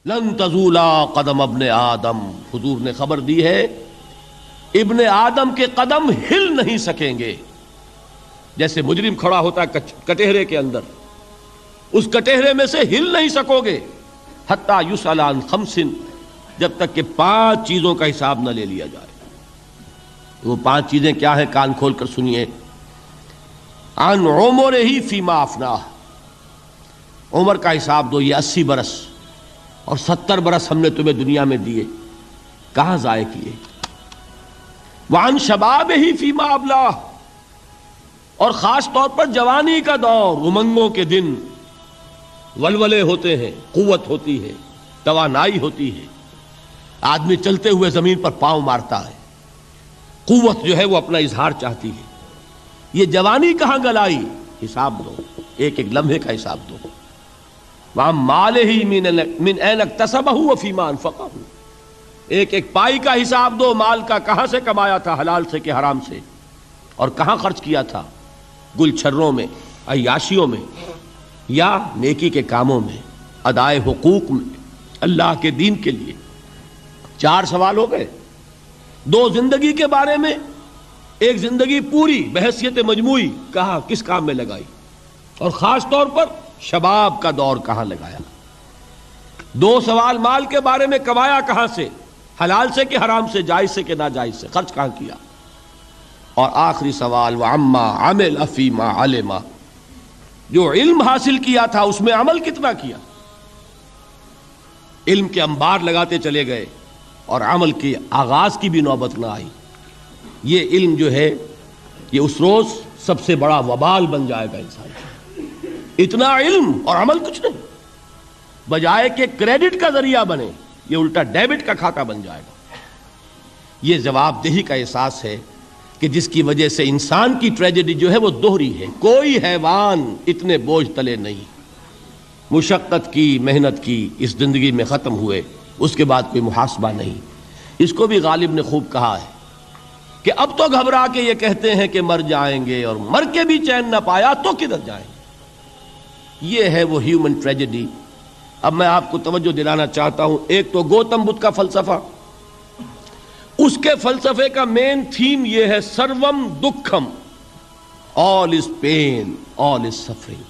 لن تزولا قدم ابن آدم، حضور نے خبر دی ہے ابن آدم کے قدم ہل نہیں سکیں گے. جیسے مجرم کھڑا ہوتا ہے کٹہرے کے اندر، اس کٹہرے میں سے ہل نہیں سکو گے حتی یسأل عن خمس، جب تک کہ 5 چیزوں کا حساب نہ لے لیا جائے. وہ 5 چیزیں کیا ہیں؟ کان کھول کر سنیے. عن عمرہ فیما افناہ، عمر کا حساب دو، یہ 80 برس اور 70 برس ہم نے تمہیں دنیا میں دیے، کہاں ضائع کیے. وعن شبابہ فیما ابلاہ، اور خاص طور پر جوانی کا دور، امنگوں کے دن، ولولے ہوتے ہیں، قوت ہوتی ہے، توانائی ہوتی ہے، آدمی چلتے ہوئے زمین پر پاؤں مارتا ہے، قوت جو ہے وہ اپنا اظہار چاہتی ہے. یہ جوانی کہاں گلائی؟ حساب دو، ایک ایک لمحے کا حساب دو. وعن مالہ من این اکتسبہ وفیما انفقہ، ایک ایک پائی کا حساب دو، مال کا کہاں سے کمایا تھا، حلال سے کہ حرام سے، اور کہاں خرچ کیا تھا، گل چھروں میں، عیاشیوں میں، یا نیکی کے کاموں میں، ادائے حقوق میں، اللہ کے دین کے لیے. 4 سوال ہو گئے. 2 زندگی کے بارے میں، ایک زندگی پوری بحیثیت مجموعی کہاں کس کام میں لگائی، اور خاص طور پر شباب کا دور کہاں لگایا. 2 سوال مال کے بارے میں، کمایا کہاں سے، حلال سے کہ حرام سے، جائز سے کہ ناجائز سے، خرچ کہاں کیا. اور آخری سوال وعما عمل فیما علم، جو علم حاصل کیا تھا اس میں عمل کتنا کیا. علم کے انبار لگاتے چلے گئے اور عمل کے آغاز کی بھی نوبت نہ آئی. یہ علم جو ہے یہ اس روز سب سے بڑا وبال بن جائے گا انسان. اتنا علم اور عمل کچھ نہیں، بجائے کہ کریڈٹ کا ذریعہ بنے یہ الٹا ڈیبٹ کا کھاتا بن جائے گا. یہ جواب دہی کا احساس ہے کہ جس کی وجہ سے انسان کی ٹریجڈی جو ہے وہ دوہری ہے. کوئی حیوان اتنے بوجھ تلے نہیں، مشقت کی، محنت کی، اس زندگی میں ختم ہوئے، اس کے بعد کوئی محاسبہ نہیں. اس کو بھی غالب نے خوب کہا ہے کہ اب تو گھبرا کے یہ کہتے ہیں کہ مر جائیں گے، اور مر کے بھی چین نہ پایا تو کدھر جائیں گے. یہ ہے وہ ہیومن ٹریجڈی. اب میں آپ کو توجہ دلانا چاہتا ہوں، ایک تو گوتم بدھ کا فلسفہ، اس کے فلسفے کا مین تھیم یہ ہے سروم دکھم، آل از پین، آل از سفرنگ.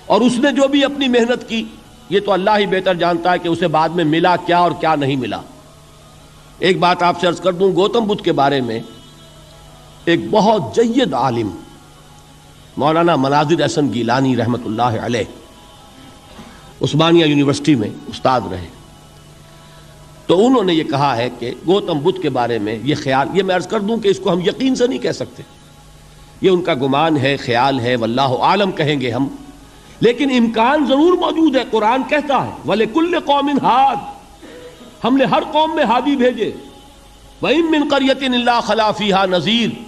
اور اس نے جو بھی اپنی محنت کی یہ تو اللہ ہی بہتر جانتا ہے کہ اسے بعد میں ملا کیا اور کیا نہیں ملا. ایک بات آپ سے عرض کر دوں، گوتم بدھ کے بارے میں ایک بہت جید عالم مولانا مناظر احسن گیلانی رحمۃ اللہ علیہ عثمانیہ یونیورسٹی میں استاد رہے، تو انہوں نے یہ کہا ہے کہ گوتم بدھ کے بارے میں یہ خیال، یہ میں عرض کر دوں کہ اس کو ہم یقین سے نہیں کہہ سکتے، یہ ان کا گمان ہے، خیال ہے، واللہ عالم کہیں گے ہم، لیکن امکان ضرور موجود ہے. قرآن کہتا ہے وَلِكُلِّ قَوْمٍ ہاد، ہم نے ہر قوم میں ہادی بھیجے. وَإِن مِّن قَرْيَةٍ إِلَّا خَلَا فِيهَا نَذِيرٌ،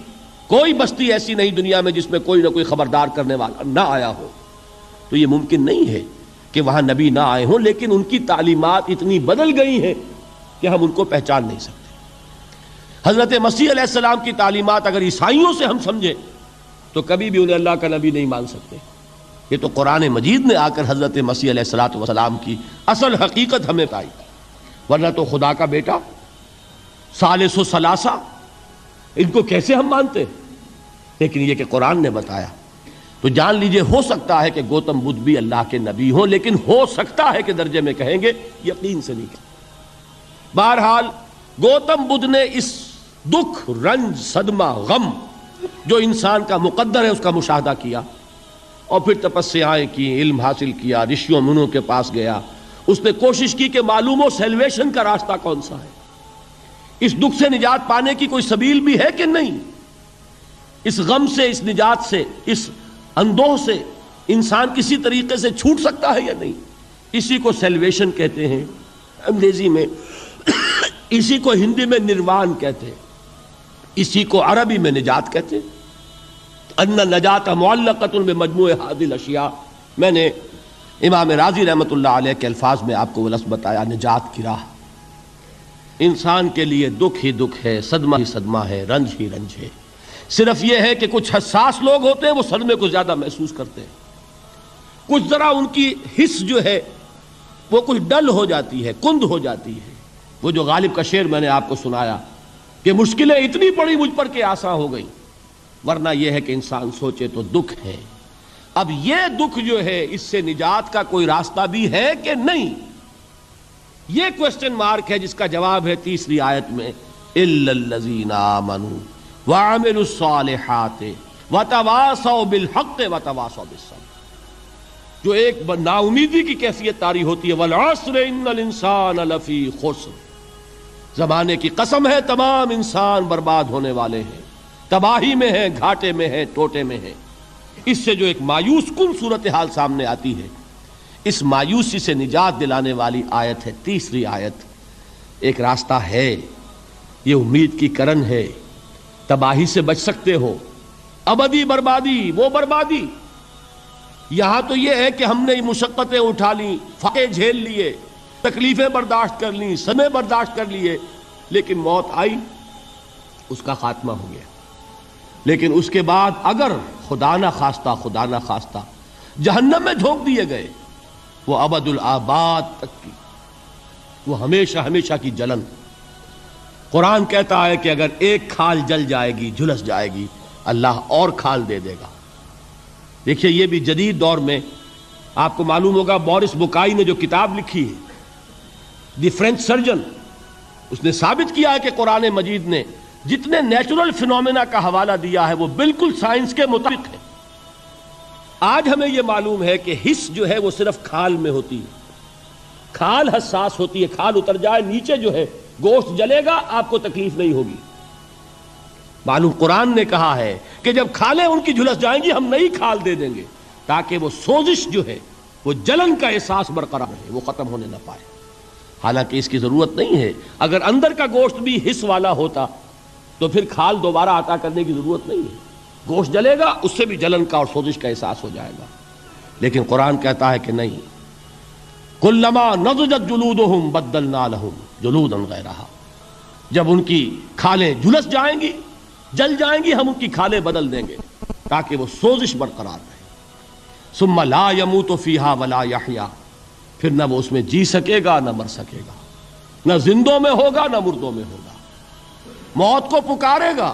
کوئی بستی ایسی نہیں دنیا میں جس میں کوئی نہ کوئی خبردار کرنے والا نہ آیا ہو. تو یہ ممکن نہیں ہے کہ وہاں نبی نہ آئے ہوں، لیکن ان کی تعلیمات اتنی بدل گئی ہیں کہ ہم ان کو پہچان نہیں سکتے. حضرت مسیح علیہ السلام کی تعلیمات اگر عیسائیوں سے ہم سمجھیں تو کبھی بھی انہیں اللہ کا نبی نہیں مان سکتے. یہ تو قرآن مجید نے آ کر حضرت مسیح علیہ السلام کی اصل حقیقت ہمیں پائی، ورنہ تو خدا کا بیٹا، ثالث و ثلاثہ، ان کو کیسے ہم مانتے. لیکن یہ کہ قرآن نے بتایا تو جان لیجئے ہو سکتا ہے کہ گوتم بدھ بھی اللہ کے نبی ہوں، لیکن ہو سکتا ہے کہ درجے میں کہیں گے، یقین سے نہیں کہیں. بہرحال گوتم بدھ نے اس دکھ، رنج، صدمہ، غم جو انسان کا مقدر ہے اس کا مشاہدہ کیا، اور پھر تپسیائیں کی، علم حاصل کیا، رشیوں منوں کے پاس گیا. اس نے کوشش کی کہ معلوم ہو سیلویشن کا راستہ کون سا ہے، اس دکھ سے نجات پانے کی کوئی سبیل بھی ہے کہ نہیں، اس غم سے، اس نجات سے، اس اندوہ سے انسان کسی طریقے سے چھوٹ سکتا ہے یا نہیں. اسی کو سیلویشن کہتے ہیں انگریزی میں، اسی کو ہندی میں نروان کہتے ہیں، اسی کو عربی میں نجات کہتے ہیں. ان نجات معلقۃ بمجموع هذه الاشیاء. میں نے امام راضی رحمۃ اللہ علیہ کے الفاظ میں آپ کو وہ لفظ بتایا، نجات کی راہ. انسان کے لیے دکھ ہی دکھ ہے، صدمہ ہی صدمہ ہے، رنج ہی رنج ہے. صرف یہ ہے کہ کچھ حساس لوگ ہوتے ہیں وہ صدمے کو زیادہ محسوس کرتے ہیں، کچھ ذرا ان کی حس جو ہے وہ کچھ ڈل ہو جاتی ہے، کند ہو جاتی ہے۔ وہ جو غالب کا شعر میں نے آپ کو سنایا کہ مشکلیں اتنی پڑی مجھ پر کہ آسان ہو گئی، ورنہ یہ ہے کہ انسان سوچے تو دکھ ہے۔ اب یہ دکھ جو ہے، اس سے نجات کا کوئی راستہ بھی ہے کہ نہیں، یہ کوسچن مارک ہے، جس کا جواب ہے تیسری آیت میں اِلَّا الَّذِينَ آمَنُوا وَعَمِلُوا الصَّالِحَاتِ وَتَوَاصَوْا بِالْحَقِّ وَتَوَاصَوْا بِالصَّبْرِ۔ جو ایک نا امیدی کی کیفیت طاری ہوتی ہے، وَالْعَصْرِ إِنَّ الْإِنسَانَ لَفِي خُسْرٍ، زمانے کی قسم ہے تمام انسان برباد ہونے والے ہیں، تباہی میں ہیں، گھاٹے میں ہیں، ٹوٹے میں ہیں۔ اس سے جو ایک مایوس کن صورتحال سامنے آتی ہے، اس مایوسی سے نجات دلانے والی آیت ہے تیسری آیت۔ ایک راستہ ہے، یہ امید کی کرن ہے، تباہی سے بچ سکتے ہو، ابدی بربادی وہ بربادی۔ یہاں تو یہ ہے کہ ہم نے مشقتیں اٹھا لیں، فاقے جھیل لیے، تکلیفیں برداشت کر لیں، صدمے برداشت کر لیے، لیکن موت آئی، اس کا خاتمہ ہو گیا۔ لیکن اس کے بعد اگر خدا نہ خواستہ جہنم میں جھونک دیے گئے، وہ ابد الآباد تک کی، وہ ہمیشہ کی جلن۔ قرآن کہتا ہے کہ اگر ایک کھال جل جائے گی، جھلس جائے گی، اللہ اور کھال دے دے گا۔ دیکھیے یہ بھی جدید دور میں آپ کو معلوم ہوگا، بورس بکائی نے جو کتاب لکھی ہے، دی فرینچ سرجن، اس نے ثابت کیا ہے کہ قرآن مجید نے جتنے نیچرل فینومینا کا حوالہ دیا ہے وہ بالکل سائنس کے مطابق ہے۔ آج ہمیں یہ معلوم ہے کہ حس جو ہے وہ صرف کھال میں ہوتی ہے، کھال حساس ہوتی ہے، کھال اتر جائے نیچے جو ہے گوشت جلے گا، آپ کو تکلیف نہیں ہوگی۔ معلوم قرآن نے کہا ہے کہ جب کھالیں ان کی جھلس جائیں گی، ہم نئی کھال دے دیں گے تاکہ وہ سوزش جو ہے، وہ جلن کا احساس برقرار رہے، وہ ختم ہونے نہ پائے۔ حالانکہ اس کی ضرورت نہیں ہے، اگر اندر کا گوشت بھی حس والا ہوتا تو پھر کھال دوبارہ عطا کرنے کی ضرورت نہیں ہے، گوشت جلے گا، اس سے بھی جلن کا اور سوزش کا احساس ہو جائے گا۔ لیکن قرآن کہتا ہے کہ نہیں، کلما نضجت جلودہم بدلنا لہم جلودا غیرہا، جب ان کی کھالیں جھلس جائیں گی، جل جائیں گی، ہم ان کی کھالیں بدل دیں گے تاکہ وہ سوزش برقرار رہے۔ ثم لا يموت فیہا ولا یحیا، پھر نہ وہ اس میں جی سکے گا نہ مر سکے گا، نہ زندوں میں ہوگا نہ مردوں میں ہوگا۔ موت کو پکارے گا،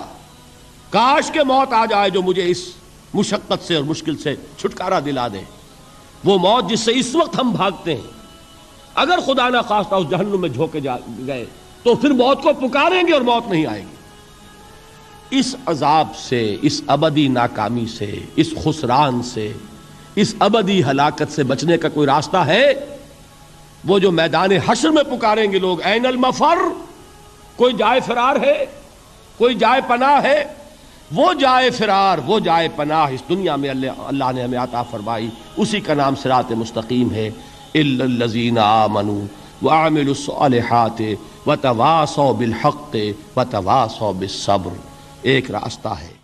کاش کہ موت آ جائے جو مجھے اس مشقت سے اور مشکل سے چھٹکارا دلا دے۔ وہ موت جس سے اس وقت ہم بھاگتے ہیں، اگر خدا نہ خواستہ اس جہنم میں جھونکے گئے تو پھر موت کو پکاریں گے اور موت نہیں آئے گی۔ اس عذاب سے، اس ابدی ناکامی سے، اس خسران سے، اس ابدی ہلاکت سے بچنے کا کوئی راستہ ہے؟ وہ جو میدان حشر میں پکاریں گے لوگ، این المفر، کوئی جائے فرار ہے، کوئی جائے پناہ ہے؟ وہ جائے فرار، وہ جائے پناہ اس دنیا میں اللہ نے ہمیں عطا فرمائی، اسی کا نام صراط مستقیم ہے۔ الا الذین آمنوا وعملوا الصالحات وتواصوا بالحق وتواصوا بالصبر، ایک راستہ ہے۔